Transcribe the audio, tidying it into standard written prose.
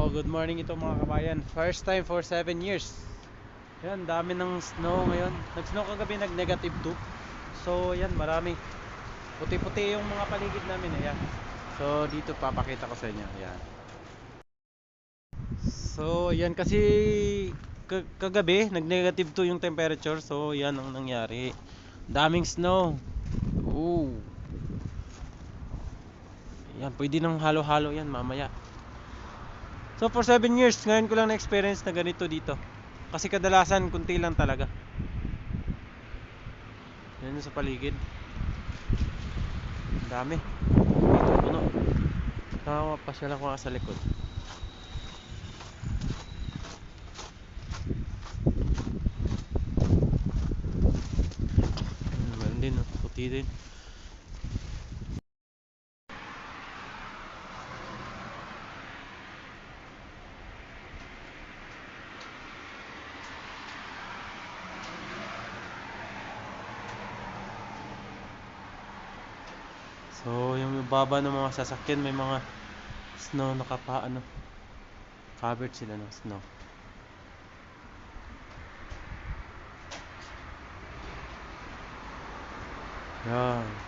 Good morning ito mga kabayan. First time for 7 years. Yan, dami ng snow ngayon. Nag-snow kagabi, nag-negative 2. So, yan, marami. Puti-puti yung mga paligid namin. Ayan. So, dito papakita ko sa inyo. Ayan. So, yan kasi kagabi, nag-negative 2 yung temperature. So, yan ang nangyari. Daming snow. Ooh. Yan, pwede nang halo-halo yan mamaya. So for 7 years, ngayon ko lang na-experience na ganito dito. Kasi kadalasan, kunti lang talaga. Yan sa paligid. Ang dami. Dito, puno. Nakakapasyal ako nga sa likod. Meron din, oh. Puti din. So, yung baba ng mga sasakyan, may mga snow covered sila ng snow. Yan.